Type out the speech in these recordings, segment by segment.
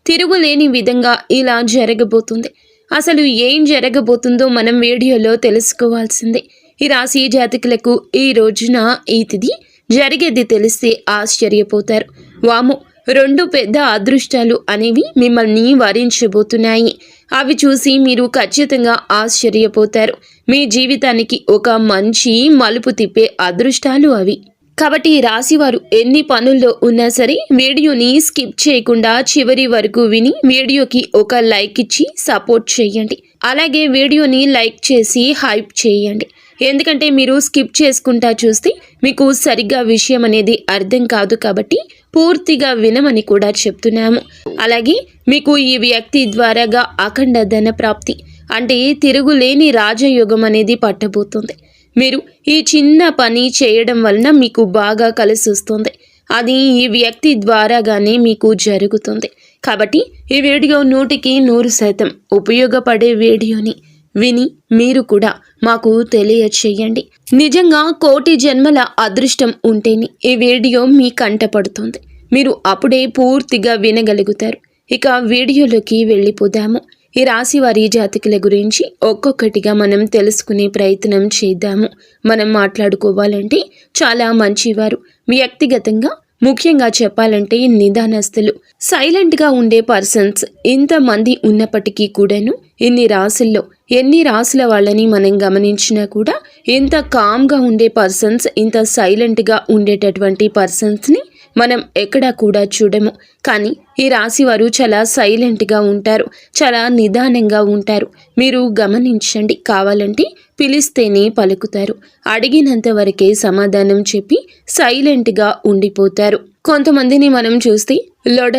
తిరుగులేని విధంగా ఇలా జరగబోతుంది. అసలు ఏం జరగబోతుందో మనం వీడియోలో తెలుసుకోవాల్సిందే. ఈ రాశి జాతకులకు ఈ రోజున ఈ తిథి జరిగేది తెలిస్తే ఆశ్చర్యపోతారు. వాము, 2 పెద్ద అదృష్టాలు అనేవి మిమ్మల్ని వరించబోతున్నాయి. అవి చూసి మీరు ఖచ్చితంగా ఆశ్చర్యపోతారు. మీ జీవితానికి ఒక మంచి మలుపు తిప్పే అదృష్టాలు అవి. కాబట్టి ఈ రాశివారు ఎన్ని పనుల్లో ఉన్నా సరే వీడియోని స్కిప్ చేయకుండా చివరి వరకు విని వీడియోకి ఒక లైక్ ఇచ్చి సపోర్ట్ చేయండి. అలాగే వీడియోని లైక్ చేసి హైప్ చేయండి. ఎందుకంటే మీరు స్కిప్ చేసుకుంటా చూస్తే మీకు సరిగ్గా విషయం అనేది అర్థం కాదు. కాబట్టి పూర్తిగా వినమని కూడా చెప్తున్నాము. అలాగే మీకు ఈ వ్యక్తి ద్వారాగా అఖండ ధన ప్రాప్తి అంటే తిరుగులేని రాజయోగం అనేది పట్టబోతుంది. మీరు ఈ చిన్న పని చేయడం వలన మీకు బాగా కలిసి వస్తుంది. అది ఈ వ్యక్తి ద్వారాగానే మీకు జరుగుతుంది. కాబట్టి ఈ వీడియో 100% ఉపయోగపడే వీడియోని విని మీరు కూడా మాకు తెలియచేయండి. నిజంగా కోటి జన్మల అదృష్టం ఉంటేనే ఈ వీడియో మీ కంటపడుతుంది. మీరు అప్పుడే పూర్తిగా వినగలుగుతారు. ఇక వీడియోలోకి వెళ్ళిపోదాము. ఈ రాశి వారి జాతకుల గురించి ఒక్కొక్కటిగా మనం తెలుసుకునే ప్రయత్నం చేద్దాము. మనం మాట్లాడుకోవాలంటే చాలా మంచివారు. వ్యక్తిగతంగా ముఖ్యంగా చెప్పాలంటే నిదానస్తులు, సైలెంట్గా ఉండే పర్సన్స్ ఇంతమంది ఉన్నప్పటికీ కూడాను ఎన్ని రాసుల వాళ్ళని మనం గమనించినా కూడా ఇంత కామ్గా ఉండే పర్సన్స్, ఇంత సైలెంట్గా ఉండేటటువంటి పర్సన్స్ని మనం ఎక్కడా కూడా చూడము. కానీ ఈ రాశి వారు చాలా సైలెంట్గా ఉంటారు, చాలా నిదానంగా ఉంటారు. మీరు గమనించండి. కావాలంటే పిలిస్తేనే పలుకుతారు. అడిగినంత వరకే సమాధానం చెప్పి సైలెంట్గా ఉండిపోతారు. కొంతమందిని మనం చూస్తే లొడ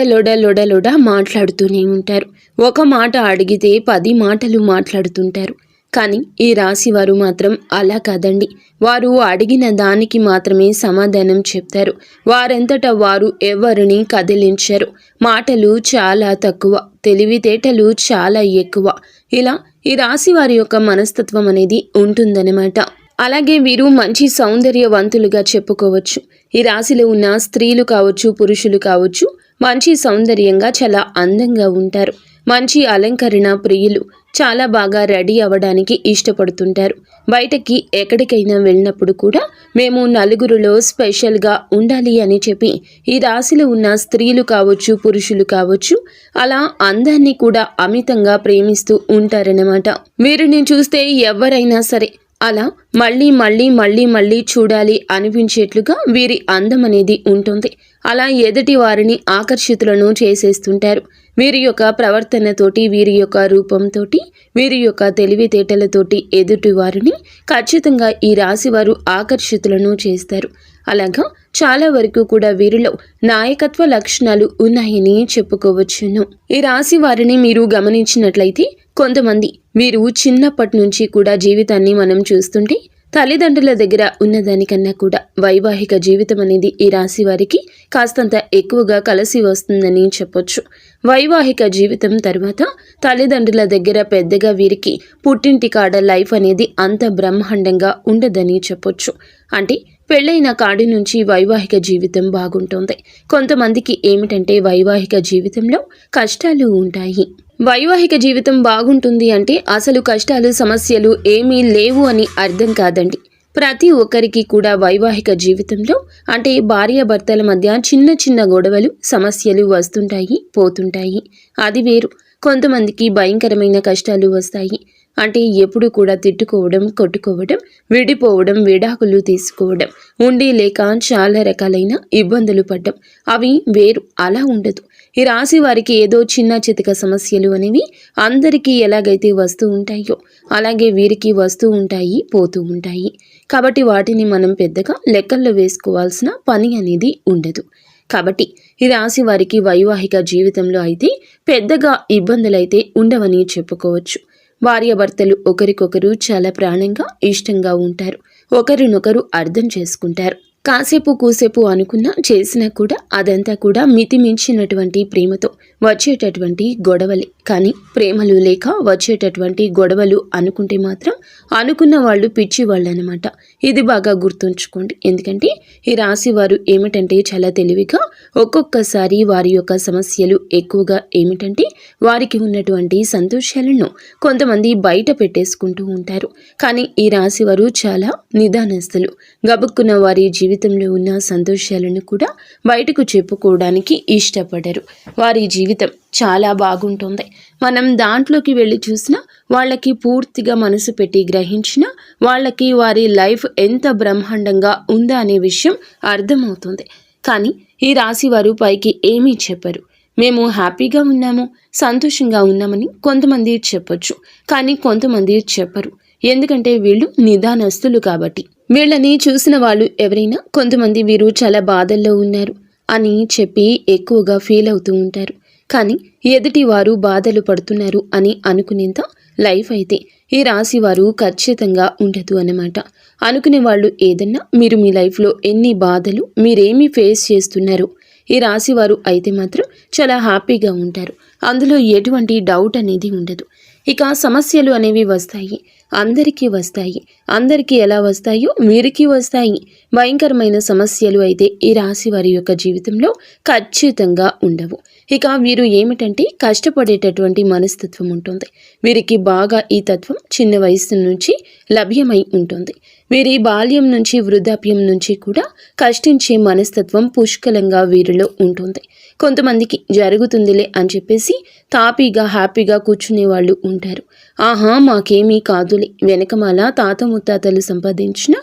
మాట్లాడుతూనే ఉంటారు. ఒక మాట అడిగితే 10 మాటలు మాట్లాడుతుంటారు. కానీ ఈ రాశి వారు మాత్రం అలా కాదండి. వారు అడిగిన దానికి మాత్రమే సమాధానం చెప్తారు. వారంతటా వారు ఎవరిని కదిలించరు. మాటలు చాలా తక్కువ, తెలివితేటలు చాలా ఎక్కువ. ఇలా ఈ రాశి వారి యొక్క మనస్తత్వం అనేది ఉంటుందన్నమాట. అలాగే వీరు మంచి సౌందర్యవంతులుగా చెప్పుకోవచ్చు. ఈ రాశిలో ఉన్న స్త్రీలు కావచ్చు, పురుషులు కావచ్చు, మంచి సౌందర్యంగా చాలా అందంగా ఉంటారు. మంచి అలంకరణ ప్రియులు, చాలా బాగా రెడీ అవ్వడానికి ఇష్టపడుతుంటారు. బయటకి ఎక్కడికైనా వెళ్ళినప్పుడు కూడా మేము నలుగురిలో స్పెషల్గా ఉండాలి అని చెప్పి ఈ రాశిలో ఉన్న స్త్రీలు కావచ్చు, పురుషులు కావచ్చు, అలా అందాన్ని కూడా అమితంగా ప్రేమిస్తూ ఉంటారన్నమాట. వీరిని చూస్తే ఎవరైనా సరే అలా మళ్ళీ చూడాలి అనిపించేట్లుగా వీరి అందం అనేది ఉంటుంది. అలా ఎదుటి వారిని ఆకర్షితులను చేసేస్తుంటారు. వీరి యొక్క ప్రవర్తనతోటి, వీరి యొక్క రూపంతోటి, వీరి యొక్క తెలివితేటలతోటి ఎదుటి వారిని ఖచ్చితంగా ఈ రాశి వారు ఆకర్షితులను చేస్తారు. అలాగా చాలా వరకు కూడా వీరిలో నాయకత్వ లక్షణాలు ఉన్నాయని చెప్పుకోవచ్చును. ఈ రాశి వారిని మీరు గమనించినట్లయితే కొంతమంది వీరు చిన్నప్పటి నుంచి కూడా జీవితాన్ని మనం చూస్తుంటే తల్లిదండ్రుల దగ్గర ఉన్నదానికన్నా కూడా వైవాహిక జీవితం అనేది ఈ రాశి వారికి కాస్తంత ఎక్కువగా కలిసి వస్తుందని చెప్పొచ్చు. వైవాహిక జీవితం తర్వాత తల్లిదండ్రుల దగ్గర పెద్దగా వీరికి పుట్టింటి కాడ లైఫ్ అనేది అంత బ్రహ్మాండంగా ఉండదని చెప్పొచ్చు. అంటే పెళ్ళైన కాడి నుంచి వైవాహిక జీవితం బాగుంటుంది. కొంతమందికి ఏమిటంటే వైవాహిక జీవితంలో కష్టాలు ఉంటాయి. వైవాహిక జీవితం బాగుంటుంది అంటే అసలు కష్టాలు, సమస్యలు ఏమీ లేవు అని అర్థం కాదండి. ప్రతి ఒక్కరికి కూడా వైవాహిక జీవితంలో అంటే భార్యాభర్తల మధ్య చిన్న గొడవలు, సమస్యలు వస్తుంటాయి, పోతుంటాయి. అది వేరు. కొంతమందికి భయంకరమైన కష్టాలు వస్తాయి. అంటే ఎప్పుడు కూడా తిట్టుకోవడం, కొట్టుకోవడం, విడిపోవడం, విడాకులు తీసుకోవడం, ఉండి లేక చాలా రకాలైన ఇబ్బందులు పడ్డం, అవి వేరు. అలా ఉండదు. ఈ రాశి వారికి ఏదో చిన్న చితక సమస్యలు అనేవి అందరికీ ఎలాగైతే వస్తూ ఉంటాయో అలాగే వీరికి వస్తూ ఉంటాయి, పోతూ ఉంటాయి. కాబట్టి వాటిని మనం పెద్దగా లెక్కల్లో వేసుకోవాల్సిన పని అనేది ఉండదు. కాబట్టి ఈ రాశి వారికి వైవాహిక జీవితంలో అయితే పెద్దగా ఇబ్బందులైతే ఉండవని చెప్పుకోవచ్చు. భార్యాభర్తలు ఒకరికొకరు చాలా ప్రాణంగా, ఇష్టంగా ఉంటారు. ఒకరినొకరు అర్థం చేసుకుంటారు. కాసేపు కూసేపు అనుకున్నా చేసినా కూడా అదంతా కూడా మితిమించినటువంటి ప్రేమతో వచ్చేటటువంటి గొడవలే. కానీ ప్రేమలు లేక వచ్చేటటువంటి గొడవలు అనుకుంటే మాత్రం అనుకున్న వాళ్ళు పిచ్చి వాళ్ళు అనమాట. ఇది బాగా గుర్తుంచుకోండి. ఎందుకంటే ఈ రాశి వారు ఏమిటంటే చాలా తెలివిగా ఒక్కొక్కసారి వారి యొక్క సమస్యలు ఎక్కువగా ఏమిటంటే వారికి ఉన్నటువంటి సంతోషాలను కొంతమంది బయట పెట్టేసుకుంటూ ఉంటారు. కానీ ఈ రాశి వారు చాలా నిదానస్తులు. గబుక్కున్న వారి జీవితంలో ఉన్న సంతోషాలను కూడా బయటకు చెప్పుకోవడానికి ఇష్టపడరు. వారి జీవితం చాలా బాగుంటుంది. మనం దాంట్లోకి వెళ్ళి చూసినా వాళ్ళకి పూర్తిగా మనసు పెట్టి గ్రహించినా వాళ్ళకి వారి లైఫ్ ఎంత బ్రహ్మాండంగా ఉందా అనే విషయం అర్థమవుతుంది. కానీ ఈ రాశి వారు పైకి ఏమీ చెప్పరు. మేము హ్యాపీగా ఉన్నాము, సంతోషంగా ఉన్నామని కొంతమంది చెప్పొచ్చు, కానీ కొంతమంది చెప్పరు. ఎందుకంటే వీళ్ళు నిదానస్తులు కాబట్టి. వీళ్ళని చూసిన వాళ్ళు ఎవరైనా కొంతమంది వీరు చాలా బాధల్లో ఉన్నారు అని చెప్పి ఎక్కువగా ఫీల్ అవుతూ ఉంటారు. కానీ ఎదుటి వారు బాధలు పడుతున్నారు అని అనుకునేంత లైఫ్ అయితే ఈ రాశి వారు ఖచ్చితంగా ఉండదు అన్నమాట. అనుకునే వాళ్ళు ఏదన్నా మీరు మీ లైఫ్లో ఎన్ని బాధలు మీరేమి ఫేస్ చేస్తున్నారు ఈ రాశి వారు అయితే మాత్రం చాలా హ్యాపీగా ఉంటారు. అందులో ఎటువంటి డౌట్ అనేది ఉండదు. ఇక సమస్యలు అనేవి వస్తాయి, అందరికీ వస్తాయి. అందరికీ ఎలా వస్తాయో వీరికి వస్తాయి. భయంకరమైన సమస్యలు అయితే ఈ రాశి వారి యొక్క జీవితంలో ఖచ్చితంగా ఉండవు. ఇక వీరు ఏమిటంటే కష్టపడేటటువంటి మనస్తత్వం ఉంటుంది. వీరికి బాగా ఈ తత్వం చిన్న వయసు నుంచి లభ్యమై ఉంటుంది. వీరి బాల్యం నుంచి వృద్ధాప్యం నుంచి కూడా కష్టించే మనస్తత్వం పుష్కలంగా వీరిలో ఉంటుంది. కొంతమందికి జరుగుతుందిలే అని చెప్పేసి తాపీగా హ్యాపీగా కూర్చునే వాళ్ళు ఉంటారు. ఆహా మాకేమీ కాదులే, వెనకమాల తాత ముత్తాతలు సంపాదించిన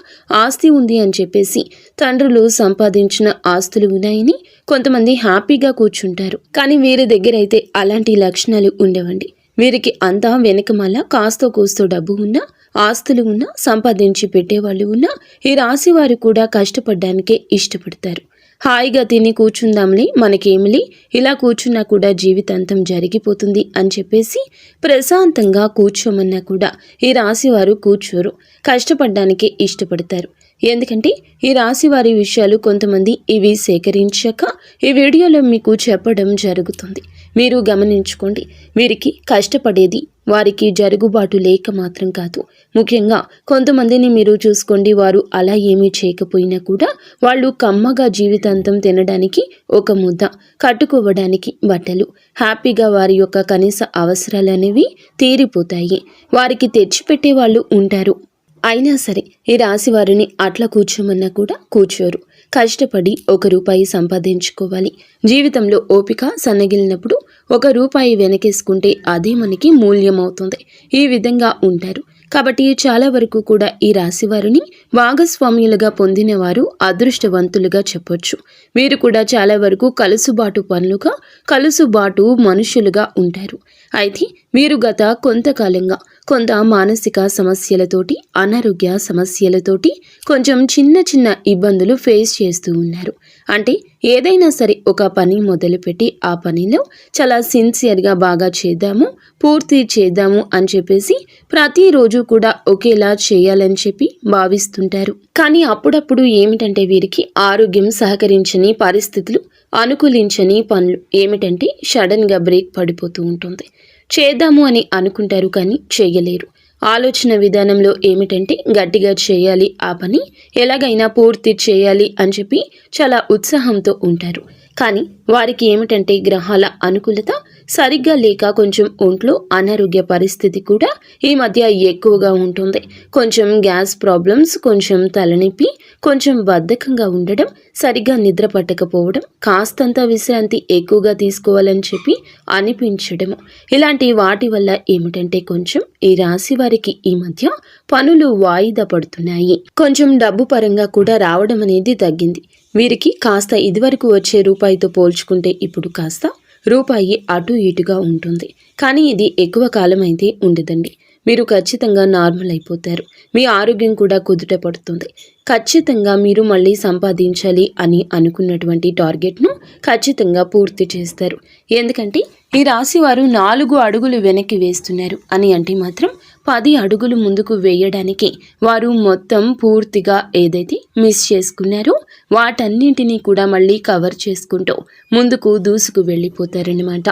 ఆస్తి ఉంది అని చెప్పేసి తండ్రులు సంపాదించిన ఆస్తులు ఉన్నాయని కొంతమంది హ్యాపీగా కూర్చుంటారు. కానీ వీరి దగ్గర అయితే అలాంటి లక్షణాలు ఉండవండి. వీరికి అంతా వెనకమాల కాస్తో కూస్తో డబ్బు ఉన్నా, ఆస్తులు ఉన్నా, సంపాదించి పెట్టేవాళ్ళు ఉన్నా ఈ రాశి వారు కూడా కష్టపడడానికే ఇష్టపడతారు. హాయిగా తిని కూర్చుందాంలే, మనకేమిలే, ఇలా కూర్చున్నా కూడా జీవితాంతం జరిగిపోతుంది అని చెప్పేసి ప్రశాంతంగా కూర్చోమన్నా కూడా ఈ రాశి వారు కూర్చోరు. కష్టపడడానికే ఇష్టపడతారు. ఎందుకంటే ఈ రాశి వారి విషయాలు కొంతమంది ఇవి సేకరించాక ఈ వీడియోలో మీకు చెప్పడం జరుగుతుంది. మీరు గమనించుకోండి. వీరికి కష్టపడేది వారికి జరుగుబాటు లేక మాత్రం కాదు. ముఖ్యంగా కొంతమందిని మీరు చూసుకోండి, వారు అలా ఏమీ చేయకపోయినా కూడా వాళ్ళు కమ్మగా జీవితాంతం తినడానికి ఒక ముద్ద, కట్టుకోవడానికి బట్టలు, హ్యాపీగా వారి యొక్క కనీస అవసరాలు అనేవి తీరిపోతాయి. వారికి తెచ్చిపెట్టే వాళ్ళు ఉంటారు. అయినా సరే ఈ రాశి వారిని అట్లా కూర్చోమన్నా కూడా కూర్చోరు. కష్టపడి ₹1 సంపాదించుకోవాలి. జీవితంలో ఓపిక సన్నగిలినప్పుడు ₹1 వెనకేసుకుంటే అదే మనకి మూల్యం అవుతుంది. ఈ విధంగా ఉంటారు. కాబట్టి చాలా వరకు కూడా ఈ రాశి వారిని భాగస్వామ్యులుగా పొందిన వారు అదృష్టవంతులుగా చెప్పొచ్చు. వీరు కూడా చాలా వరకు కలుసుబాటు పనులుగా, కలుసుబాటు మనుషులుగా ఉంటారు. అయితే వీరు గత కొంతకాలంగా కొంత మానసిక సమస్యలతోటి, అనారోగ్య సమస్యలతోటి కొంచెం చిన్న చిన్న ఇబ్బందులు ఫేస్ చేస్తూ ఉన్నారు. అంటే ఏదైనా సరే ఒక పని మొదలుపెట్టి ఆ పనిలో చాలా సిన్సియర్గా బాగా చేద్దాము, పూర్తి చేద్దాము అని చెప్పేసి ప్రతిరోజు కూడా ఒకేలా చేయాలని చెప్పి భావిస్తుంటారు. కానీ అప్పుడప్పుడు ఏమిటంటే వీరికి ఆరోగ్యం సహకరించని పరిస్థితులు, అనుకూలించని పనులు ఏమిటంటే సడన్గా బ్రేక్ పడిపోతూ ఉంటుంది. చేద్దాము అని అనుకుంటారు కానీ చేయలేరు. ఆలోచన విధానంలో ఏమిటంటే గట్టిగా చేయాలి, ఆ పని ఎలాగైనా పూర్తి చేయాలి అని చెప్పి చాలా ఉత్సాహంతో ఉంటారు. కానీ వారికి ఏమిటంటే గ్రహాల అనుకూలత సరిగ్గా లేక కొంచెం ఒంట్లో అనారోగ్య పరిస్థితి కూడా ఈ మధ్య ఎక్కువగా ఉంటుంది. కొంచెం గ్యాస్ ప్రాబ్లమ్స్, కొంచెం తలనొప్పి, కొంచెం బద్ధకంగా ఉండడం, సరిగ్గా నిద్ర పట్టకపోవడం, కాస్తంత విశ్రాంతి ఎక్కువగా తీసుకోవాలని చెప్పి అనిపించడము, ఇలాంటి వాటి వల్ల ఏమిటంటే కొంచెం ఈ రాశి వారికి ఈ మధ్య పనులు వాయిదా పడుతున్నాయి. కొంచెం డబ్బు పరంగా కూడా రావడం అనేది తగ్గింది. వీరికి కాస్త ఇదివరకు వచ్చే రూపాయితో పోల్చుకుంటే ఇప్పుడు కాస్త రూపాయి అటు ఇటుగా ఉంటుంది. కానీ ఇది ఎక్కువ కాలం అయితే ఉండదండి. మీరు ఖచ్చితంగా నార్మల్ అయిపోతారు. మీ ఆరోగ్యం కూడా కుదుట పడుతుంది. ఖచ్చితంగా మీరు మళ్ళీ సంపాదించాలి అని అనుకున్నటువంటి టార్గెట్ను ఖచ్చితంగా పూర్తి చేస్తారు. ఎందుకంటే ఈ రాశి వారు 4 అడుగులు వెనక్కి వేస్తున్నారు అని అంటే మాత్రం 10 అడుగులు ముందుకు వేయడానికి వారు మొత్తం పూర్తిగా ఏదైతే మిస్ చేసుకున్నారో వాటన్నింటినీ కూడా మళ్ళీ కవర్ చేసుకుంటూ ముందుకు దూసుకు వెళ్ళిపోతారన్నమాట.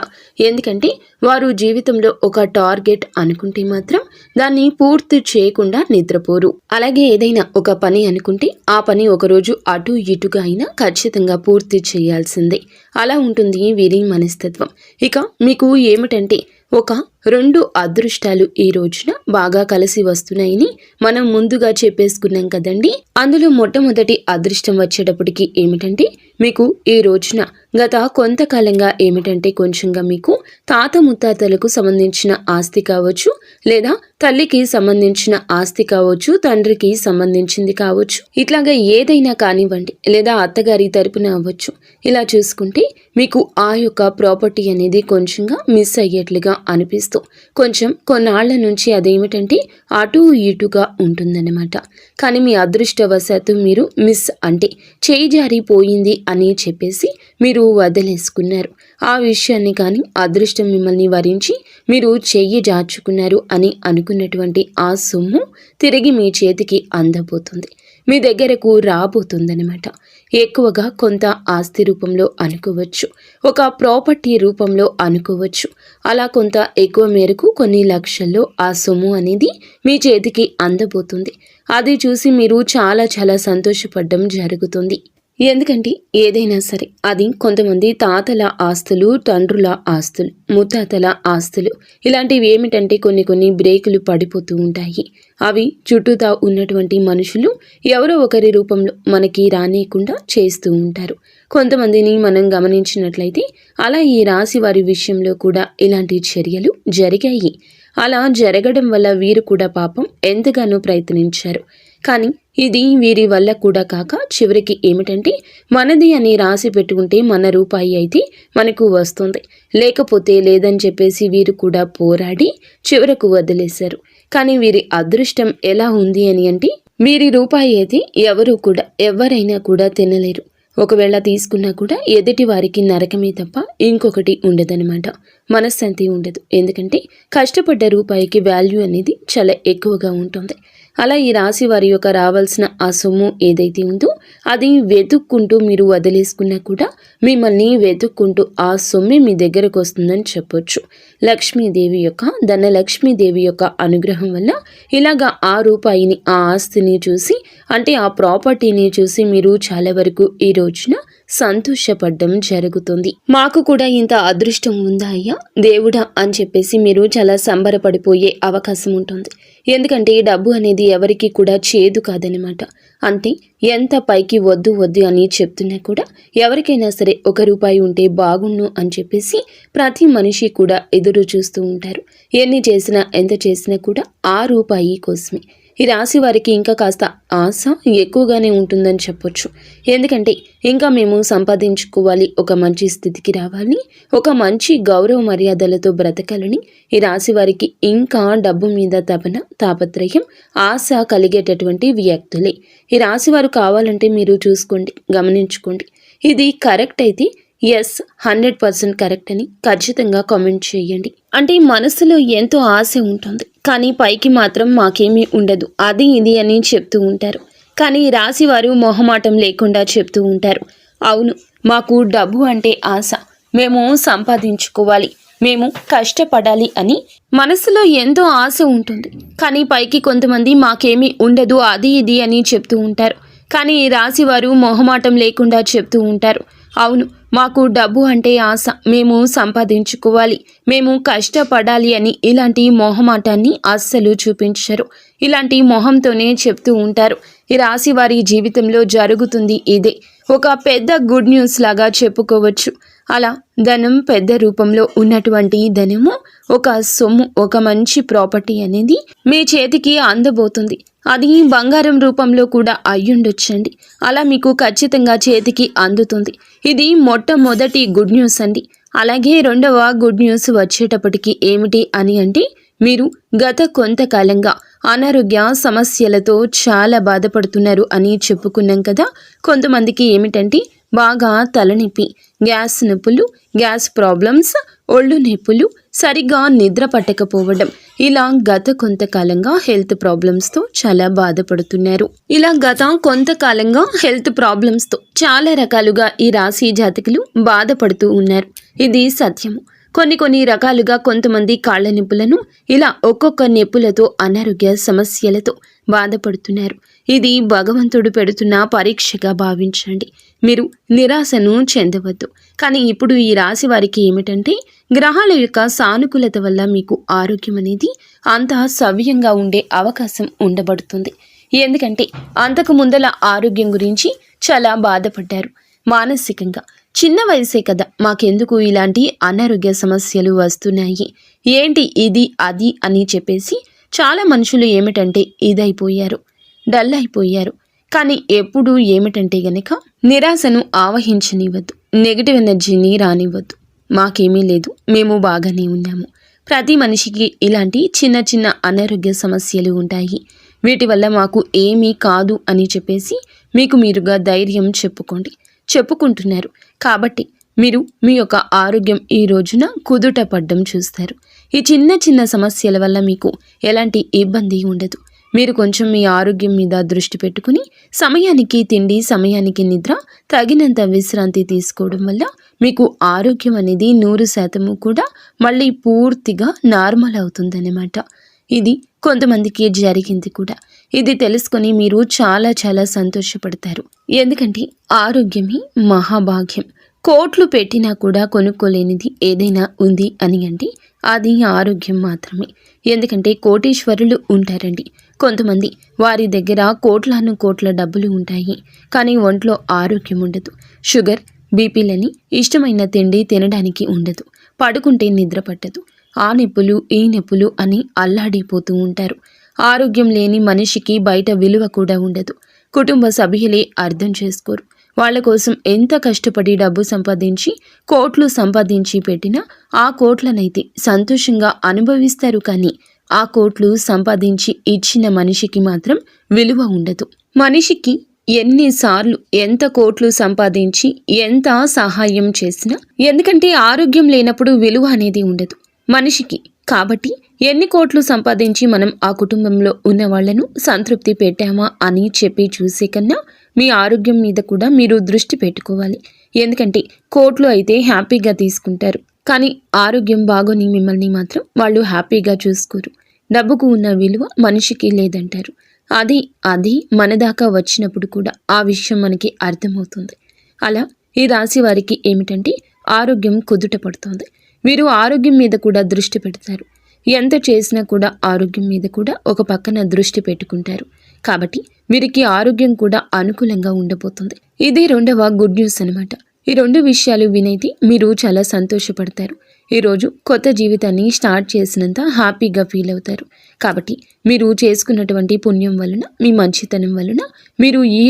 ఎందుకంటే వారు జీవితంలో ఒక టార్గెట్ అనుకుంటే మాత్రం దాన్ని పూర్తి చేయకుండా నిద్రపోరు. అలాగే ఏదైనా ఒక పని అనుకుంటే ఆ పని ఒకరోజు అటు ఇటుగా అయినా ఖచ్చితంగా పూర్తి చేయాల్సిందే. అలా ఉంటుంది వీరి మనస్తత్వం. ఇక మీకు ఏమిటంటే ఒక 2 అదృష్టాలు ఈ రోజున బాగా కలిసి వస్తున్నాయని మనం ముందుగా చెప్పేసుకున్నాం కదండి. అందులో మొట్టమొదటి అదృష్టం వచ్చేటప్పటికి ఏమిటంటే మీకు ఈ రోజున గత కొంతకాలంగా ఏమిటంటే కొంచెంగా మీకు తాత ముత్తాతలకు సంబంధించిన ఆస్తి కావచ్చు, లేదా తల్లికి సంబంధించిన ఆస్తి కావచ్చు, తండ్రికి సంబంధించింది కావచ్చు, ఇట్లాగా ఏదైనా కానివ్వండి, లేదా అత్తగారి తరపున అవ్వచ్చు. ఇలా చూసుకుంటే మీకు ఆ యొక్క ప్రాపర్టీ అనేది కొంచెంగా మిస్ అయ్యేట్లుగా అనిపిస్తూ కొంచెం కొన్నాళ్ల నుంచి అదేమిటంటే అటు ఇటుగా ఉంటుందన్నమాట. కానీ మీ అదృష్టవశాత్తు మీరు మిస్ అంటే చేయి జారిపోయింది అని చెప్పేసి మీరు వదిలేసుకున్నారు. ఆ విషయాన్ని కానీ అదృష్టం మిమ్మల్ని వరించి మీరు చెయ్యి జార్చుకున్నారు అని అనుకున్నటువంటి ఆ సొమ్ము తిరిగి మీ చేతికి అందబోతుంది, మీ దగ్గరకు రాబోతుందన్నమాట. ఎక్కువగా కొంత ఆస్తి రూపంలో అనుకోవచ్చు, ఒక ప్రాపర్టీ రూపంలో అనుకోవచ్చు. అలా కొంత ఎక్కువ మేరకు కొన్ని లక్షల్లో ఆ సొమ్ము అనేది మీ చేతికి అందబోతుంది. అది చూసి మీరు చాలా చాలా సంతోషపడడం జరుగుతుంది. ఎందుకంటే ఏదైనా సరే అది కొంతమంది తాతల ఆస్తులు, తండ్రుల ఆస్తులు, ముత్తాతల ఆస్తులు, ఇలాంటివి ఏమిటంటే కొన్ని బ్రేకులు పడిపోతూ ఉంటాయి. అవి చుట్టూతా ఉన్నటువంటి మనుషులు ఎవరో ఒకరి రూపంలో మనకి రానియకుండా చేస్తూ ఉంటారు. కొంతమందిని మనం గమనించినట్లయితే అలా ఈ రాశి వారి విషయంలో కూడా ఇలాంటి చర్యలు జరిగాయి. అలా జరగడం వల్ల వీరు కూడా పాపం ఎంతగానో ప్రయత్నించారు. కానీ ఇది వీరి వల్ల కూడా కాక చివరికి ఏమిటంటే మనది అని రాసి పెట్టుకుంటే మన రూపాయి అయితే మనకు వస్తుంది, లేకపోతే లేదని చెప్పేసి వీరు కూడా పోరాడి చివరకు వదిలేశారు. కానీ వీరి అదృష్టం ఎలా ఉంది అని అంటే వీరి రూపాయి అయితే ఎవరైనా కూడా తినలేరు. ఒకవేళ తీసుకున్నా కూడా ఎదుటి వారికి నరకమే తప్ప ఇంకొకటి ఉండదనమాట. మనశ్శాంతి ఉండదు. ఎందుకంటే కష్టపడ్డ రూపాయికి వాల్యూ అనేది చాలా ఎక్కువగా ఉంటుంది. అలా ఈ రాశి వారి యొక్క రావాల్సిన ఆ సొమ్ము ఏదైతే ఉందో అది వెతుక్కుంటూ మీరు వదిలేసుకున్నా కూడా మిమ్మల్ని వెతుక్కుంటూ ఆ సొమ్మే మీ దగ్గరకు వస్తుందని చెప్పొచ్చు. లక్ష్మీదేవి యొక్క ధనలక్ష్మీదేవి యొక్క అనుగ్రహం వల్ల ఇలాగా ఆ రూపాయిని, ఆ ఆస్తిని చూసి అంటే ఆ ప్రాపర్టీని చూసి మీరు చాలా వరకు ఈ రోజున సంతోషపడ్డం జరుగుతుంది. మాకు కూడా ఇంత అదృష్టం ఉందా అయ్యా దేవుడా అని చెప్పేసి మీరు చాలా సంబరపడిపోయే అవకాశం ఉంటుంది. ఎందుకంటే డబ్బు అనేది ఎవరికి కూడా చేదు కాదనమాట. అంటే ఎంత పైకి వద్దు అని చెప్తున్నా కూడా ఎవరికైనా సరే 1 రూపాయి ఉంటే బాగుండు అని చెప్పేసి ప్రతి మనిషి కూడా ఎదురు చూస్తూ ఉంటారు. ఎన్ని చేసినా ఎంత చేసినా కూడా ఆ రూపాయి కోసమే. ఈ రాశి వారికి ఇంకా కాస్త ఆశ ఎక్కువగానే ఉంటుందని చెప్పొచ్చు. ఎందుకంటే ఇంకా మేము సంపాదించుకోవాలి, ఒక మంచి స్థితికి రావాలి, ఒక మంచి గౌరవ మర్యాదలతో బ్రతకాలని ఈ రాశి వారికి ఇంకా డబ్బు మీద తాపత్రయం, ఆశ కలిగేటటువంటి వ్యక్తులే. ఈ రాశి వారు కావాలంటే మీరు చూసుకోండి, గమనించుకోండి. ఇది కరెక్ట్ అయితే ఎస్ 100% కరెక్ట్ అని ఖచ్చితంగా కామెంట్ చేయండి. అంటే మనసులో ఎంతో ఆశ ఉంటుంది, కానీ పైకి మాత్రం మాకేమీ ఉండదు, అది ఇది అని చెప్తూ ఉంటారు. కానీ రాశి వారు మొహమాటం లేకుండా చెప్తూ ఉంటారు, అవును మాకు డబ్బు అంటే ఆశ, మేము సంపాదించుకోవాలి, మేము కష్టపడాలి అని మనసులో ఎంతో ఆశ ఉంటుంది. కానీ పైకి కొంతమంది మాకేమీ ఉండదు, అది ఇది అని చెప్తూ ఉంటారు. కానీ ఈ రాశి వారు మొహమాటం లేకుండా చెప్తూ ఉంటారు, అవును మాకు డబ్బు అంటే ఆశ, మేము సంపాదించుకోవాలి, మేము కష్టపడాలి అని ఇలాంటి మొహమాటాన్ని అస్సలు చూపించరు. ఇలాంటి మొహంతోనే చెప్తూ ఉంటారు. ఈ రాశి వారి జీవితంలో జరుగుతుంది ఇదే. ఒక పెద్ద గుడ్ న్యూస్ లాగా చెప్పుకోవచ్చు. అలా ధనం పెద్ద రూపంలో ఉన్నటువంటి ధనము, ఒక సొమ్ము, ఒక మంచి ప్రాపర్టీ అనేది మీ చేతికి అందబోతుంది. అది బంగారం రూపంలో కూడా అయ్యుండొచ్చండి. అలా మీకు ఖచ్చితంగా చేతికి అందుతుంది. ఇది మొట్టమొదటి గుడ్ న్యూస్ అండి. అలాగే రెండవ గుడ్ న్యూస్ వచ్చేటప్పటికి ఏమిటి అని అంటే మీరు గత కొంతకాలంగా అనారోగ్య సమస్యలతో చాలా బాధపడుతున్నారు అని చెప్పుకున్నాం కదా. కొంతమందికి ఏమిటంటే బాగా తలనొప్పి, గ్యాస్ నొప్పులు, గ్యాస్ ప్రాబ్లమ్స్, ఒళ్ళు నొప్పులు, సరిగ్గా నిద్ర పట్టకపోవడం, ఇలా గత కొంతకాలంగా హెల్త్ ప్రాబ్లమ్స్తో చాలా బాధపడుతున్నారు. ఇలా గత కొంతకాలంగా హెల్త్ ప్రాబ్లమ్స్తో చాలా రకాలుగా ఈ రాశి జాతకులు బాధపడుతూ ఉన్నారు. ఇది సత్యము. కొన్ని రకాలుగా కొంతమంది కాళ్ల నొప్పులను, ఇలా ఒక్కొక్క నొప్పులతో అనారోగ్య సమస్యలతో బాధపడుతున్నారు. ఇది భగవంతుడు పెడుతున్న పరీక్షగా భావించండి. మీరు నిరాశను చెందవద్దు. కానీ ఇప్పుడు ఈ రాశి వారికి ఏమిటంటే, గ్రహాల యొక్క సానుకూలత వల్ల మీకు ఆరోగ్యం అనేది అంతా సవ్యంగా ఉండే అవకాశం ఉండబడుతుంది. ఎందుకంటే అంతకు ముందల ఆరోగ్యం గురించి చాలా బాధపడ్డారు. మానసికంగా చిన్న వయసే కదా, మాకెందుకు ఇలాంటి అనారోగ్య సమస్యలు వస్తున్నాయి, ఏంటి ఇది అది అని చెప్పేసి చాలా మనుషులు ఏమిటంటే ఇదైపోయారు, డల్ అయిపోయారు. కానీ ఎప్పుడు ఏమిటంటే గనక నిరాశను ఆవహించనివ్వద్దు, నెగిటివ్ ఎనర్జీని రానివ్వద్దు. మాకేమీ లేదు, మేము బాగానే ఉన్నాము. ప్రతి మనిషికి ఇలాంటి చిన్న చిన్న అనారోగ్య సమస్యలు ఉంటాయి. వీటి వల్ల మాకు ఏమీ కాదు అని చెప్పేసి మీకు మీరుగా ధైర్యం చెప్పుకుంటున్నారు. కాబట్టి మీరు మీ యొక్క ఆరోగ్యం ఈ రోజున కుదుట పడ్డం చూస్తారు. ఈ చిన్న చిన్న సమస్యల వల్ల మీకు ఎలాంటి ఇబ్బంది ఉండదు. మీరు కొంచెం మీ ఆరోగ్యం మీద దృష్టి పెట్టుకుని సమయానికి తిండి, సమయానికి నిద్ర, తగినంత విశ్రాంతి తీసుకోవడం వల్ల మీకు ఆరోగ్యం అనేది 100% కూడా మళ్ళీ పూర్తిగా నార్మల్ అవుతుందన్నమాట. ఇది కొంతమందికి జరిగింది కూడా. ఇది తెలుసుకొని మీరు చాలా చాలా సంతోషపడతారు. ఎందుకంటే ఆరోగ్యమే మహాభాగ్యం. కోట్లు పెట్టినా కూడా కొనుక్కోలేనిది ఏదైనా ఉంది అని అంటే అది ఆరోగ్యం మాత్రమే. ఎందుకంటే కోటీశ్వరులు ఉంటారండి కొంతమంది, వారి దగ్గర కోట్ల డబ్బులు ఉంటాయి, కానీ ఒంట్లో ఆరోగ్యం ఉండదు. షుగర్, బీపీలని ఇష్టమైన తిండి తినడానికి ఉండదు, పడుకుంటే నిద్ర పట్టదు, ఆ నొప్పులు ఈ నొప్పులు అని అల్లాడిపోతూ ఉంటారు. ఆరోగ్యం లేని మనిషికి బయట విలువ కూడా ఉండదు. కుటుంబ సభ్యులే అర్థం చేసుకోరు. వాళ్ళ కోసం ఎంత కష్టపడి డబ్బు సంపాదించి కోట్లు సంపాదించి పెట్టినా ఆ కోట్లనైతే సంతోషంగా అనుభవిస్తారు. కానీ ఆ కోట్లు సంపాదించి ఇచ్చిన మనిషికి మాత్రం విలువ ఉండదు. మనిషికి ఎన్నిసార్లు ఎంత కోట్లు సంపాదించి ఎంత సహాయం చేసినా, ఎందుకంటే ఆరోగ్యం లేనప్పుడు విలువ అనేది ఉండదు మనిషికి. కాబట్టి ఎన్ని కోట్లు సంపాదించి మనం ఆ కుటుంబంలో ఉన్న వాళ్లను సంతృప్తి పెట్టామా అని చెప్పి చూసే కన్నా మీ ఆరోగ్యం మీద కూడా మీరు దృష్టి పెట్టుకోవాలి. ఎందుకంటే కోట్లు అయితే హ్యాపీగా తీసుకుంటారు, కానీ ఆరోగ్యం బాగోని మిమ్మల్ని మాత్రం వాళ్ళు హ్యాపీగా చూసుకోరు. డబ్బుకు ఉన్న విలువ మనిషికి లేదంటారు. అది మన దాకా వచ్చినప్పుడు కూడా ఆ విషయం మనకి అర్థమవుతుంది. అలా ఈ రాశి వారికి ఏమిటంటే ఆరోగ్యం కుదుట పడుతుంది. వీరు ఆరోగ్యం మీద కూడా దృష్టి పెడతారు. ఎంత చేసినా కూడా ఆరోగ్యం మీద కూడా ఒక పక్కన దృష్టి పెట్టుకుంటారు. కాబట్టి వీరికి ఆరోగ్యం కూడా అనుకూలంగా ఉండబోతుంది. ఇదే రెండవ గుడ్ న్యూస్ అనమాట. ఈ రెండు విషయాలు వినైతే మీరు చాలా సంతోషపడతారు. ఈరోజు కొత్త జీవితాన్ని స్టార్ట్ చేసినంత హ్యాపీగా ఫీల్ అవుతారు. కాబట్టి మీరు చేసుకున్నటువంటి పుణ్యం వలన, మీ మంచితనం వలన మీరు ఈ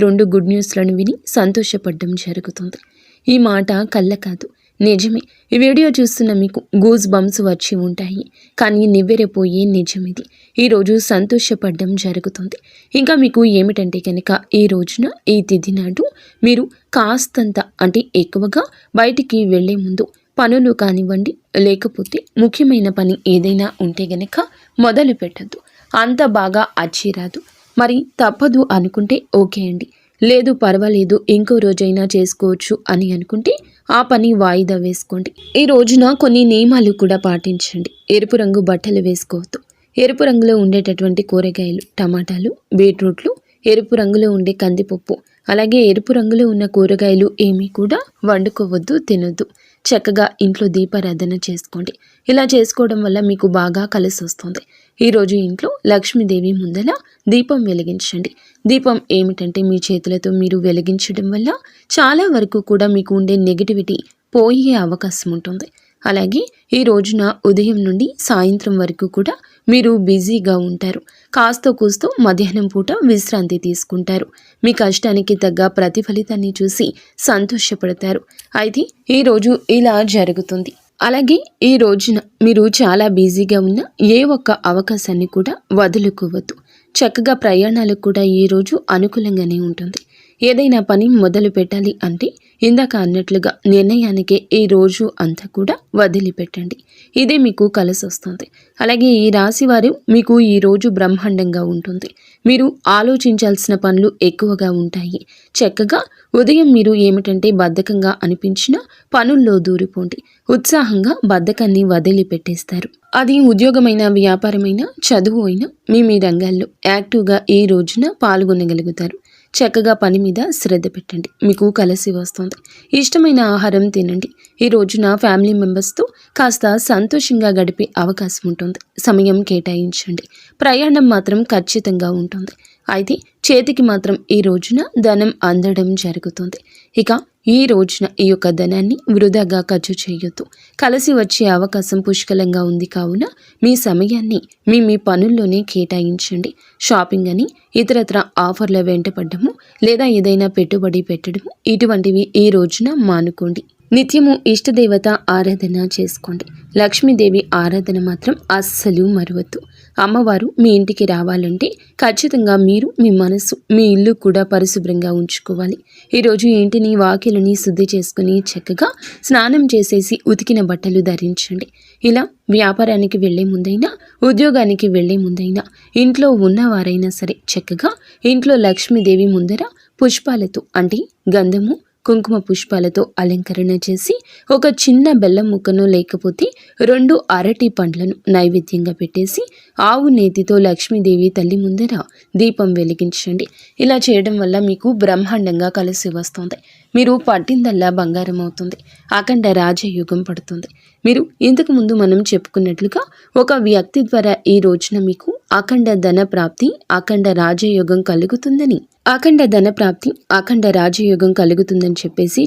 రెండు గుడ్ న్యూస్లను విని సంతోషపడడం జరుగుతుంది. ఈ మాట కళ్ళ కాదు, నిజమే. ఈ వీడియో చూస్తున్న మీకు గూస్ బంప్స్ వచ్చి ఉంటాయి, కానీ నివ్వెరపోయే నిజం ఇది. ఈరోజు సంతోషపడడం జరుగుతుంది. ఇంకా మీకు ఏమిటంటే కనుక ఈ రోజున, ఈ తిథి నాడు మీరు కాస్తంత అంటే ఎక్కువగా బయటికి వెళ్లే ముందు పనులు కానివ్వండి, లేకపోతే ముఖ్యమైన పని ఏదైనా ఉంటే గనక మొదలు పెట్టద్దు. అంత బాగా అచ్చిరాదు. మరి తప్పదు అనుకుంటే ఓకే అండి, లేదు పర్వాలేదు ఇంకో రోజైనా చేసుకోవచ్చు అని అనుకుంటే ఆ పని వాయిదా వేసుకోండి. ఈ రోజున కొన్ని నియమాలు కూడా పాటించండి. ఎరుపు రంగు బట్టలు వేసుకోవద్దు. ఎరుపు రంగులో ఉండేటటువంటి కూరగాయలు, టమాటాలు, బీట్రూట్లు, ఎరుపు రంగులో ఉండే కందిపప్పు, అలాగే ఎరుపు రంగులో ఉన్న కూరగాయలు ఏమీ కూడా వండుకోవద్దు, తినొద్దు. చక్కగా ఇంట్లో దీపారాధన చేసుకోండి. ఇలా చేసుకోవడం వల్ల మీకు బాగా కలిసి వస్తుంది. ఈరోజు ఇంట్లో లక్ష్మీదేవి ముందల దీపం వెలిగించండి. దీపం ఏమిటంటే మీ చేతులతో మీరు వెలిగించడం వల్ల చాలా వరకు కూడా మీకు ఉండే నెగిటివిటీ పోయే అవకాశం ఉంటుంది. అలాగే ఈ రోజున ఉదయం నుండి సాయంత్రం వరకు కూడా మీరు బిజీగా ఉంటారు. కాస్తో కూస్తో మధ్యాహ్నం పూట విశ్రాంతి తీసుకుంటారు. మీ కష్టానికి తగ్గ ప్రతిఫలితాన్ని చూసి సంతోషపడతారు. అయితే ఈరోజు ఇలా జరుగుతుంది. అలాగే ఈ రోజున మీరు చాలా బిజీగా ఉన్న ఏ ఒక్క అవకాశాన్ని కూడా వదులుకోవద్దు. చక్కగా ప్రయాణాలకు కూడా ఈ రోజు అనుకూలంగానే ఉంటుంది. ఏదైనా పని మొదలు పెట్టాలి అంటే ఇందాక అన్నట్లుగా నిర్ణయానికే ఈ రోజు అంతా కూడా వదిలిపెట్టండి. ఇదే మీకు కలిసి వస్తుంది. అలాగే ఈ రాశి వారు మీకు ఈ రోజు బ్రహ్మాండంగా ఉంటుంది. మీరు ఆలోచించాల్సిన పనులు ఎక్కువగా ఉంటాయి. చక్కగా ఉదయం మీరు ఏమిటంటే బద్ధకంగా అనిపించిన పనుల్లో దూరిపోండి. ఉత్సాహంగా బద్ధకాన్ని వదిలిపెట్టేస్తారు. అది ఉద్యోగమైన, వ్యాపారమైన, చదువు అయినా మీ రంగాల్లో యాక్టివ్గా ఈ రోజున పాల్గొనగలుగుతారు. చక్కగా పని మీద శ్రద్ధ పెట్టండి. మీకు కలిసి వస్తుంది. ఇష్టమైన ఆహారం తినండి. ఈ రోజున ఫ్యామిలీ మెంబర్స్తో కాస్త సంతోషంగా గడిపే అవకాశం ఉంటుంది. సమయం కేటాయించండి. ప్రయాణం మాత్రం ఖచ్చితంగా ఉంటుంది. అయితే చేతికి మాత్రం ఈ రోజున ధనం అందడం జరుగుతుంది. ఇక ఈ రోజున ఈ యొక్క ధనాన్ని వృధాగా ఖర్చు చేయొద్దు. కలిసి వచ్చే అవకాశం పుష్కలంగా ఉంది కావున మీ సమయాన్ని మీ పనుల్లోనే కేటాయించండి. షాపింగ్ అని ఇతరత్ర ఆఫర్ల వెంట పడ్డము లేదా ఏదైనా పెట్టుబడి పెట్టడము ఇటువంటివి ఈ రోజున మానుకోండి. నిత్యము ఇష్టదేవత ఆరాధన చేసుకోండి. లక్ష్మీదేవి ఆరాధన మాత్రం అస్సలు మరవద్దు. అమ్మవారు మీ ఇంటికి రావాలంటే ఖచ్చితంగా మీరు మీ మనసు, మీ ఇల్లు కూడా పరిశుభ్రంగా ఉంచుకోవాలి. ఈరోజు ఇంటిని, వాకిలిని శుద్ధి చేసుకుని చక్కగా స్నానం చేసేసి ఉతికిన బట్టలు ధరించండి. ఇలా వ్యాపారానికి వెళ్లే ముందైనా, ఉద్యోగానికి వెళ్లే ముందైనా, ఇంట్లో ఉన్నవారైనా సరే చక్కగా ఇంట్లో లక్ష్మీదేవి ముందర పుష్పాలతో అంటే గంధము, కుంకుమ పుష్పాలతో అలంకరణ చేసి ఒక చిన్న బెల్లం ముక్కను లేకపోతే 2 అరటి పండ్లను నైవేద్యంగా పెట్టేసి ఆవు నేతితో లక్ష్మీదేవి తల్లి ముందర దీపం వెలిగించండి. ఇలా చేయడం వల్ల మీకు బ్రహ్మాండంగా కలిసి వస్తుంది. మీరు పట్టిందల్లా బంగారం అవుతుంది. అఖండ రాజయోగం పడుతుంది. మీరు ఇంతకు ముందు మనం చెప్పుకున్నట్లుగా ఒక వ్యక్తి ద్వారా ఈ రోజున మీకు అఖండ ధన ప్రాప్తి, అఖండ రాజయోగం కలుగుతుందని, అఖండ ధన ప్రాప్తి, అఖండ రాజయోగం కలుగుతుందని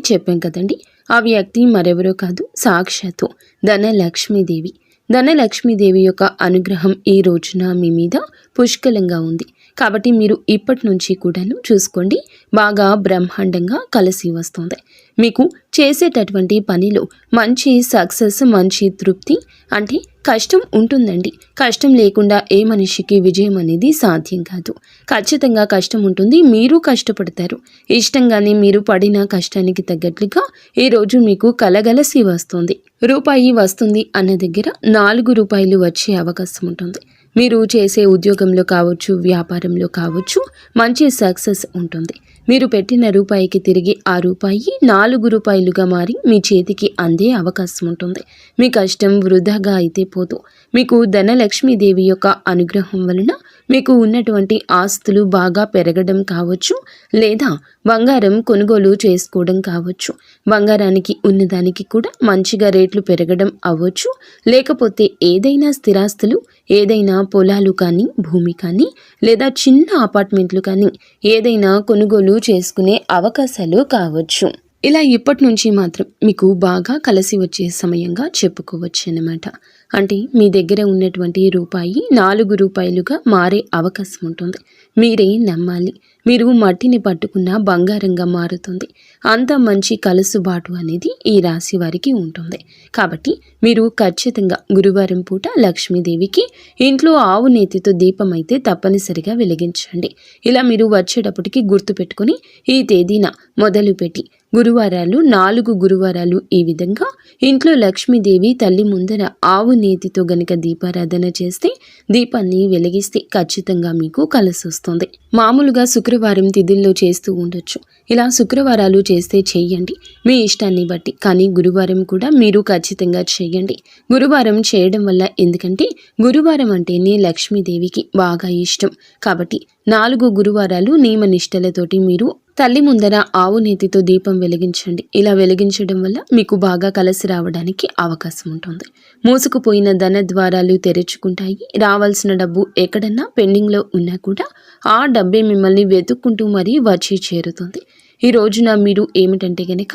చెప్పాం కదండి. ఆ వ్యక్తి మరెవరో కాదు, సాక్షాత్తు ధనలక్ష్మీదేవి. ధనలక్ష్మీదేవి యొక్క అనుగ్రహం ఈ రోజున మీ మీద పుష్కలంగా ఉంది. కాబట్టి మీరు ఇప్పటి నుంచి కూడాను చూసుకోండి, బాగా బ్రహ్మాండంగా కలిసి వస్తుంది. మీకు చేసేటటువంటి పనిలో మంచి సక్సెస్, మంచి తృప్తి. అంటే కష్టం ఉంటుందండి. కష్టం లేకుండా ఏ మనిషికి విజయం అనేది సాధ్యం కాదు. ఖచ్చితంగా కష్టం ఉంటుంది. మీరు కష్టపడతారు. ఇష్టంగానే మీరు పడిన కష్టానికి తగ్గట్లుగా ఈరోజు మీకు కలగలసి వస్తుంది. రూపాయి వస్తుంది అన్న దగ్గర 4 రూపాయలు వచ్చే అవకాశం ఉంటుంది. మీరు చేసే ఉద్యోగంలో కావచ్చు, వ్యాపారంలో కావచ్చు, మంచి సక్సెస్ ఉంటుంది. మీరు పెట్టిన రూపాయికి తిరిగి ఆ రూపాయి 4 రూపాయలుగా మారి మీ చేతికి అందే అవకాశం ఉంటుంది. మీ కష్టం వృధాగా అయితే పోదు. మీకు ధనలక్ష్మీదేవి యొక్క అనుగ్రహం వలన మీకు ఉన్నటువంటి ఆస్తులు బాగా పెరగడం కావచ్చు, లేదా బంగారం కొనుగోలు చేసుకోవడం కావచ్చు. బంగారానికి ఉన్నదానికి కూడా మంచిగా రేట్లు పెరగడం అవ్వచ్చు. లేకపోతే ఏదైనా స్థిరాస్తులు, ఏదైనా పొలాలు కానీ, భూమి కానీ, లేదా చిన్న అపార్ట్మెంట్లు కానీ ఏదైనా కొనుగోలు చేసుకునే అవకాశాలు కావచ్చు. ఇలా ఇప్పటి నుంచి మాత్రం మీకు బాగా కలిసి వచ్చే సమయంగా చెప్పుకోవచ్చు అన్నమాట. అంటే మీ దగ్గర ఉన్నటువంటి రూపాయి 4 రూపాయలుగా మారే అవకాశం ఉంటుంది. మీరే నమ్మాలి. మీరు మట్టిని పట్టుకున్న బంగారంగా మారుతుంది. అంత మంచి కలుసుబాటు అనేది ఈ రాశి వారికి ఉంటుంది. కాబట్టి మీరు ఖచ్చితంగా గురువారం పూట లక్ష్మీదేవికి ఇంట్లో ఆవు నేతితో దీపం అయితే తప్పనిసరిగా వెలిగించండి. ఇలా మీరు వచ్చేటప్పటికి గుర్తుపెట్టుకొని ఈ తేదీన మొదలుపెట్టి గురువారాలు 4 గురువారాలు ఈ విధంగా ఇంట్లో లక్ష్మీదేవి తల్లి ముందర ఆవు నేతితో గనక దీపారాధన చేస్తే, దీపాన్ని వెలిగిస్తే ఖచ్చితంగా మీకు కలిసి వస్తుంది. మామూలుగా శుక్రవారం తిథుల్లో చేస్తూ ఉండొచ్చు. ఇలా శుక్రవారాలు చేస్తే చెయ్యండి మీ ఇష్టాన్ని బట్టి. కానీ గురువారం కూడా మీరు ఖచ్చితంగా చెయ్యండి. గురువారం చేయడం వల్ల, ఎందుకంటే గురువారం అంటేనే లక్ష్మీదేవికి బాగా ఇష్టం. కాబట్టి 4 గురువారాలు నియమ నిష్టలతోటి మీరు తల్లి ముందర ఆవు నేతితో దీపం వెలిగించండి. ఇలా వెలిగించడం వల్ల మీకు బాగా కలిసి రావడానికి అవకాశం ఉంటుంది. మూసుకుపోయిన ధన ద్వారాలు తెరుచుకుంటాయి. రావాల్సిన డబ్బు ఎక్కడన్నా పెండింగ్లో ఉన్నా కూడా ఆ డబ్బే మిమ్మల్ని వెతుక్కుంటూ మరీ వచ్చి చేరుతుంది. ఈ రోజున మీరు ఏమిటంటే గనక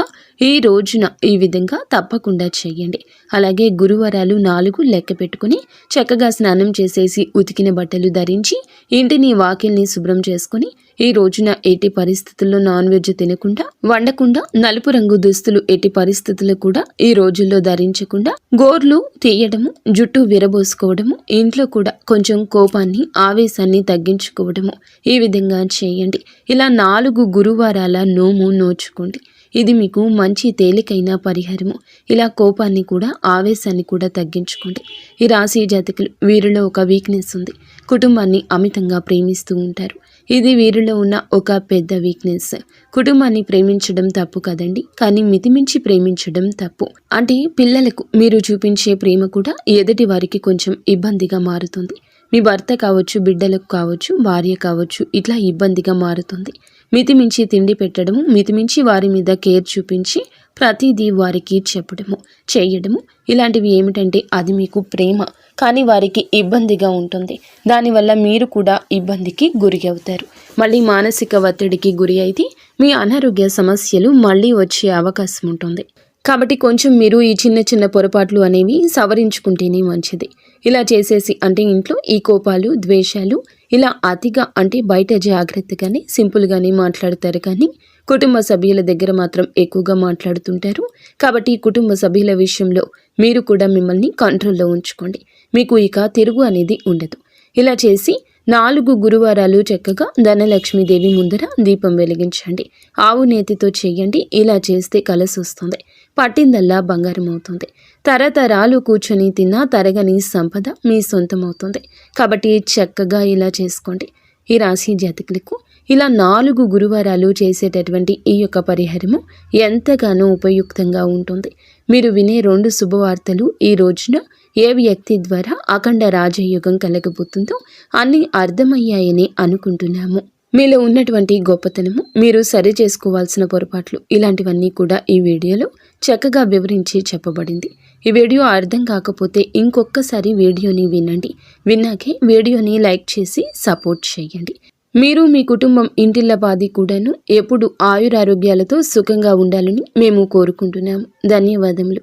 ఈ రోజున ఈ విధంగా తప్పకుండా చేయండి. అలాగే గురువారాలు 4 లెక్క పెట్టుకుని చక్కగా స్నానం చేసేసి ఉతికిన బట్టలు ధరించి ఇంటిని, వాకిల్ని శుభ్రం చేసుకుని ఈ రోజున ఎట్టి పరిస్థితుల్లో నాన్ వెజ్ తినకుండా, వండకుండా, నలుపు రంగు దుస్తులు ఎట్టి పరిస్థితుల్లో కూడా ఈ రోజుల్లో ధరించకుండా, గోర్లు తీయడము, జుట్టు విరబోసుకోవడము, ఇంట్లో కూడా కొంచెం కోపాన్ని, ఆవేశాన్ని తగ్గించుకోవడము ఈ విధంగా చేయండి. ఇలా 4 గురువారాల నోము నోచుకోండి. ఇది మీకు మంచి తేలికైన పరిహారము. ఇలా కోపాన్ని కూడా ఆవేశాన్ని కూడా తగ్గించుకోండి. ఈ రాశి జాతకులు వీరిలో ఒక వీక్నెస్ ఉంది. కుటుంబాన్ని అమితంగా ప్రేమిస్తూ ఉంటారు. ఇది వీరిలో ఉన్న ఒక పెద్ద వీక్నెస్. కుటుంబాన్ని ప్రేమించడం తప్పు కదండి, కానీ మితిమించి ప్రేమించడం తప్పు. అంటే పిల్లలకు మీరు చూపించే ప్రేమ కూడా ఎదుటి వారికి కొంచెం ఇబ్బందిగా మారుతుంది. మీ భర్త కావచ్చు, బిడ్డలకు కావచ్చు, భార్య కావచ్చు, ఇట్లా ఇబ్బందిగా మారుతుంది. మితిమించి తిండి పెట్టడము, మితిమించి వారి మీద కేర్ చూపించి ప్రతిదీ వారికి చెప్పడము, చేయడము, ఇలాంటివి ఏమిటంటే అది మీకు ప్రేమ, కానీ వారికి ఇబ్బందిగా ఉంటుంది. దానివల్ల మీరు కూడా ఇబ్బందికి గురి అవుతారు. మళ్ళీ మానసిక ఒత్తిడికి గురి అయితే మీ అనారోగ్య సమస్యలు మళ్ళీ వచ్చే అవకాశం ఉంటుంది. కాబట్టి కొంచెం మీరు ఈ చిన్న చిన్న పొరపాట్లు అనేవి సవరించుకుంటేనే మంచిది. ఇలా చేసేసి అంటే ఇంట్లో ఈ కోపాలు, ద్వేషాలు ఇలా అతిగా అంటే బయట జాగ్రత్తగానే సింపుల్గానే మాట్లాడతారు, కానీ కుటుంబ సభ్యుల దగ్గర మాత్రం ఎక్కువగా మాట్లాడుతుంటారు. కాబట్టి ఈ కుటుంబ సభ్యుల విషయంలో మీరు కూడా మిమ్మల్ని కంట్రోల్లో ఉంచుకోండి. మీకు ఇక తిరుగు అనేది ఉండదు. ఇలా చేసి 4 గురువారాలు చక్కగా ధనలక్ష్మీదేవి ముందర దీపం వెలిగించండి. ఆవు నేతితో చేయండి. ఇలా చేస్తే కలిసి వస్తుంది. పట్టిందల్లా బంగారం అవుతుంది. తరతరాలు కూర్చొని తిన్నా తరగని సంపద మీ సొంతమవుతుంది. కాబట్టి చక్కగా ఇలా చేసుకోండి. ఈ రాశి జాతకులకు ఇలా 4 గురువారాలు చేసేటటువంటి ఈ యొక్క పరిహారము ఎంతగానో ఉపయుక్తంగా ఉంటుంది. మీరు వినే 2 శుభవార్తలు ఈ రోజున ఏ వ్యక్తి ద్వారా అఖండ రాజయోగం కలగబోతుందో అన్నీ అర్థమయ్యాయని అనుకుంటున్నాము. మీలో ఉన్నటువంటి గొప్పతనము, మీరు సరి చేసుకోవాల్సిన పొరపాట్లు, ఇలాంటివన్నీ కూడా ఈ వీడియోలో చక్కగా వివరించి చెప్పబడింది. ఈ వీడియో అర్థం కాకపోతే ఇంకొకసారి వీడియోని వినండి. విన్నాకే వీడియోని లైక్ చేసి సపోర్ట్ చేయండి. మీరు మీ కుటుంబం ఇంటిల్లపాది కూడాను ఎప్పుడు ఆయురారోగ్యాలతో సుఖంగా ఉండాలని మేము కోరుకుంటున్నాము. ధన్యవాదములు.